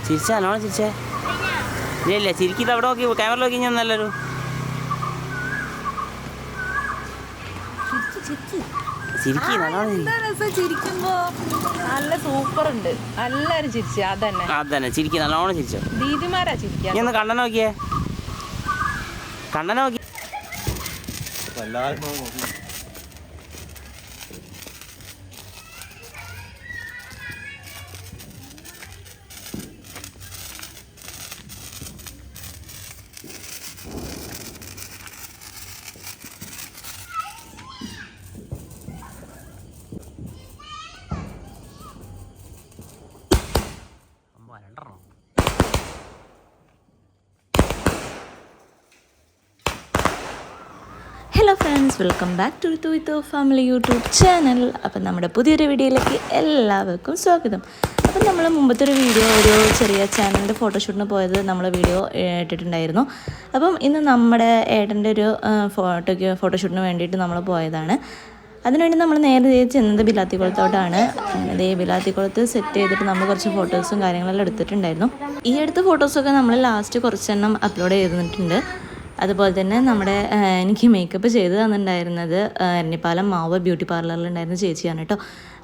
ചിരിച്ചാ നല്ലോണം ചിരിച്ചേ. ഇല്ല ചിരിക്കിത് അവിടെ നോക്കി ക്യാമറ നോക്കി ഞാൻ നല്ലൊരു ചിരിക്കി നല്ലോണം ചിരിക്കുമ്പോ നല്ല സൂപ്പർ ഉണ്ട്. എല്ലാരും ചിരിച്ചു. അതന്നെ ചിരിക്കി നല്ലോണം ചിരിച്ചോ. ദീദിമാരാ ചിരിക്കുക. നീ ഒന്ന് കണ്ണനെ നോക്കിയേ. കണ്ണനെ നോക്കി. Hello friends, welcome back to Ritu with family YouTube channel. അപ്പം നമ്മുടെ പുതിയൊരു വീഡിയോയിലേക്ക് എല്ലാവർക്കും സ്വാഗതം. അപ്പം നമ്മൾ മുമ്പത്തെ ഒരു വീഡിയോ, ഒരു ചെറിയ ചാനലിൻ്റെ ഫോട്ടോഷൂട്ടിന് പോയത് നമ്മൾ വീഡിയോ ഇട്ടിട്ടുണ്ടായിരുന്നു. അപ്പം ഇന്ന് നമ്മുടെ ഏട്ടൻ്റെ ഒരു ഫോട്ടോഷൂട്ടിന് വേണ്ടിയിട്ട് നമ്മൾ പോയതാണ്. അതിനുവേണ്ടി നമ്മൾ നേരെ ചെന്നത് ബിലാത്തിക്കുളത്തോട്ടാണ്. അങ്ങനെ ബിലാത്തിക്കുളത്ത് സെറ്റ് ചെയ്തിട്ട് നമ്മൾ കുറച്ച് ഫോട്ടോസും കാര്യങ്ങളെല്ലാം എടുത്തിട്ടുണ്ടായിരുന്നു. ഈ എടുത്ത ഫോട്ടോസൊക്കെ നമ്മൾ ലാസ്റ്റ് കുറച്ചെണ്ണം അപ്ലോഡ് ചെയ്തിട്ടുണ്ട്. അതുപോലെ തന്നെ നമ്മുടെ എനിക്ക് മേക്കപ്പ് ചെയ്ത് തന്നിട്ടുണ്ടായിരുന്നത് എരഞ്ഞിപ്പാലം മാവ് ബ്യൂട്ടി പാർലറിലുണ്ടായിരുന്ന ചേച്ചിയാണ് കേട്ടോ.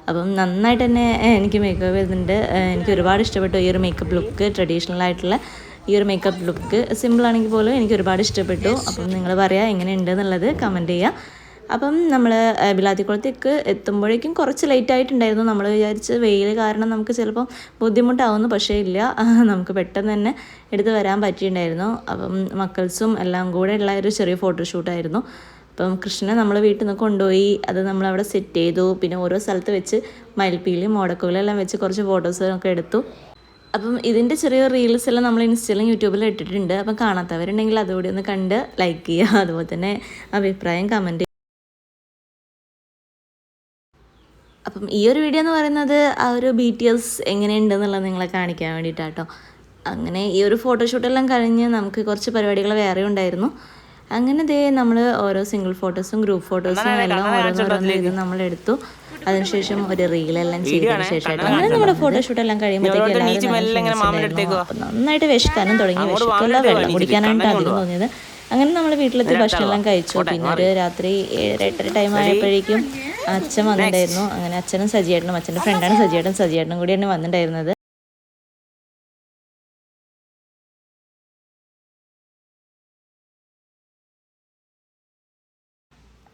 അപ്പം നന്നായിട്ട് തന്നെ എനിക്ക് മേക്കപ്പ് ചെയ്തിട്ടുണ്ട്. എനിക്ക് ഒരുപാട് ഇഷ്ടപ്പെട്ടു ഈ ഒരു മേക്കപ്പ് ലുക്ക്. ട്രഡീഷണൽ ആയിട്ടുള്ള ഈ ഒരു മേക്കപ്പ് ലുക്ക് സിമ്പിളാണെങ്കിൽ പോലും എനിക്ക് ഒരുപാട് ഇഷ്ടപ്പെട്ടു. അപ്പം നിങ്ങൾ പറയുക എങ്ങനെയുണ്ട് എന്നുള്ളത് കമൻറ്റ് ചെയ്യുക. അപ്പം നമ്മൾ ബിലാത്തിക്കുളത്തേക്ക് എത്തുമ്പോഴേക്കും കുറച്ച് ലേറ്റ് ആയിട്ടുണ്ടായിരുന്നു. നമ്മൾ വിചാരിച്ച് വെയിൽ കാരണം നമുക്ക് ചിലപ്പം ബുദ്ധിമുട്ടാവുന്നു, പക്ഷേ ഇല്ല, നമുക്ക് പെട്ടെന്ന് തന്നെ എടുത്ത് വരാൻ പറ്റിയിട്ടുണ്ടായിരുന്നു. അപ്പം മക്കൾസും എല്ലാം കൂടെ ഉള്ള ഒരു ചെറിയ ഫോട്ടോഷൂട്ടായിരുന്നു. അപ്പം കൃഷ്ണനെ നമ്മൾ വീട്ടിൽ നിന്ന് കൊണ്ടുപോയി അത് നമ്മളവിടെ സെറ്റ് ചെയ്തു. പിന്നെ ഓരോ സ്ഥലത്ത് വെച്ച് മയിൽപ്പീലിയും മോടക്കോലെല്ലാം വെച്ച് കുറച്ച് ഫോട്ടോസൊക്കെ എടുത്തു. അപ്പം ഇതിൻ്റെ ചെറിയ റീൽസ് എല്ലാം നമ്മൾ ഇൻസ്റ്റയിലും യൂട്യൂബിലും ഇട്ടിട്ടുണ്ട്. അപ്പം കാണാത്തവരുണ്ടെങ്കിൽ അതുകൂടി ഒന്ന് കണ്ട് ലൈക്ക് ചെയ്യുക. അതുപോലെ തന്നെ അഭിപ്രായം കമൻറ്റ്. അപ്പം ഈ ഒരു വീഡിയോ എന്ന് പറയുന്നത് ആ ഒരു BTS എങ്ങനെയുണ്ടെന്നുള്ളത് നിങ്ങളെ കാണിക്കാൻ വേണ്ടിയിട്ടാട്ടോ. അങ്ങനെ ഈ ഒരു ഫോട്ടോഷൂട്ടെല്ലാം കഴിഞ്ഞ് നമുക്ക് കുറച്ച് പരിപാടികൾ വേറെ ഉണ്ടായിരുന്നു. അങ്ങനെ നമ്മൾ ഓരോ സിംഗിൾ ഫോട്ടോസും ഗ്രൂപ്പ് ഫോട്ടോസും എല്ലാം ഓരോന്നോരോന്നും നമ്മൾ എടുത്തു. അതിനുശേഷം ഒരു റീലെല്ലാം ചെയ്തതിന് ശേഷമായിട്ട് അങ്ങനെ നമ്മുടെ ഫോട്ടോഷൂട്ടെല്ലാം കഴിയുമ്പോഴത്തേക്ക് എല്ലാവരും നന്നായിട്ട് വിശക്കാനും തുടങ്ങി. വിശക്കല്ല, വെള്ളം കുടിക്കാനായിട്ട് അധികം തോന്നിയത്. അങ്ങനെ നമ്മൾ വീട്ടിലെത്തി ഭക്ഷണമെല്ലാം കഴിച്ചു. പിന്നെ ഒരു രാത്രി 7-8 ടൈം ആയപ്പോഴേക്കും അച്ഛൻ വന്നിട്ടുണ്ടായിരുന്നു. അങ്ങനെ അച്ഛനും സജിയേട്ടനും, അച്ഛൻ്റെ ഫ്രണ്ടാണ് സജിയേട്ടനും കൂടിയാണ് വന്നിട്ടുണ്ടായിരുന്നത്.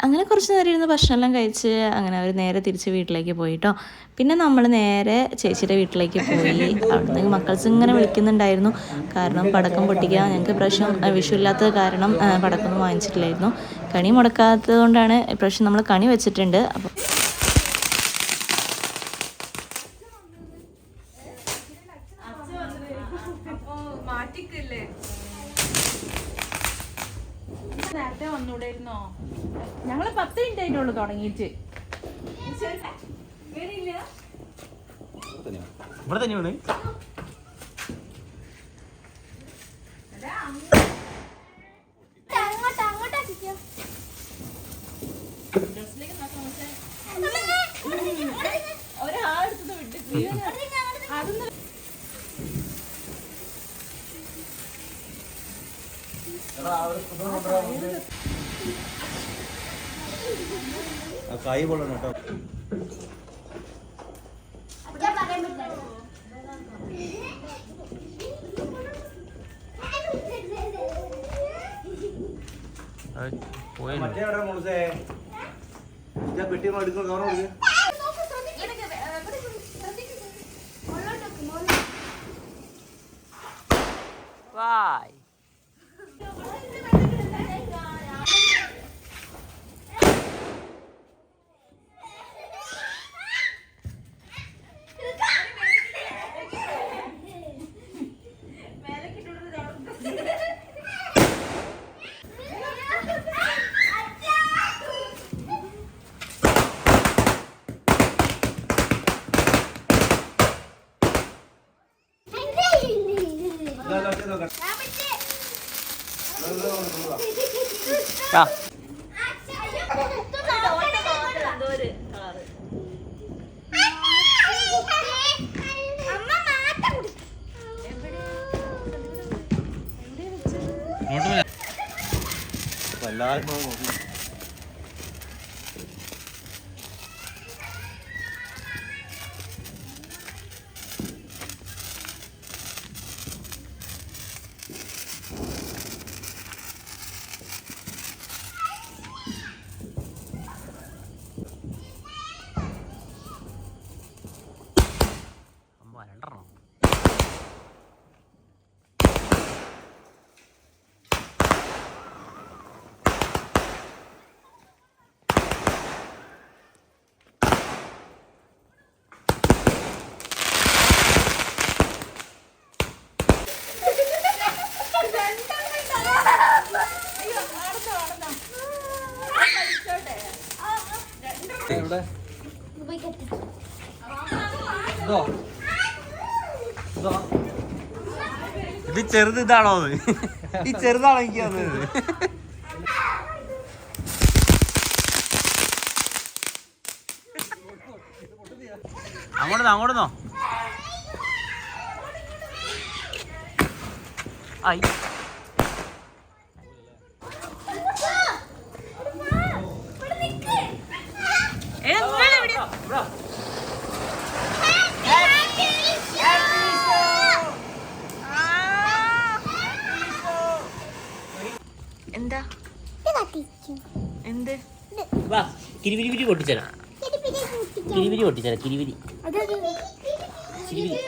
അങ്ങനെ കുറച്ച് നേരം ഇരുന്ന് ഭക്ഷണമെല്ലാം കഴിച്ച് അങ്ങനെ അവർ നേരെ തിരിച്ച് വീട്ടിലേക്ക് പോയിട്ടോ. പിന്നെ നമ്മൾ നേരെ ചേച്ചിയുടെ വീട്ടിലേക്ക് പോയി. അവിടുന്ന് മക്കൾസ് ഇങ്ങനെ വിളിക്കുന്നുണ്ടായിരുന്നു. കാരണം പടക്കം പൊട്ടിക്കുക, ഞങ്ങൾക്ക് ഇപ്രാവശ്യം വിഷുവില്ലാത്തത് കാരണം പടക്കമൊന്നും വാങ്ങിച്ചിട്ടില്ലായിരുന്നു. കണി മുടക്കാത്തത് കൊണ്ടാണ് ഇപ്രാവശ്യം നമ്മൾ കണി വെച്ചിട്ടുണ്ട്. അപ്പോൾ നേരത്തെ വന്നൂടായിരുന്നോ? ഞങ്ങള് 10 മിനിറ്റ് ആയിട്ടുള്ളൂ തുടങ്ങിയിട്ട്. ഇവിടെ തന്നെയാണ്. ഒരാളെടുത്തത് വിട്ട് അതൊന്നും കൈ പൊള്ളണം കേട്ടോ. മറ്റേ എവിടെ മോളെ പെട്ടി എടുക്കുന്ന കവർ കൊടുക്കുക. Bye. Ja. എല്ലാവരും കൂടെ നോക്കി. രണ്ടെണ്ണം. ഇവിടെ ഇതോ ഇതോ ഇത് ചെറുത് ഇതാണോ ഈ ചെറുതാണോ എനിക്ക് തന്നത്? അങ്ങോട്ടോ ആയി. എന്താ എന്ത് വാ കിരിവിരി പൊട്ടിച്ചരാ. കിരിവിരി പൊട്ടിച്ചരാ. കിരിവിരി കിരിവിരി.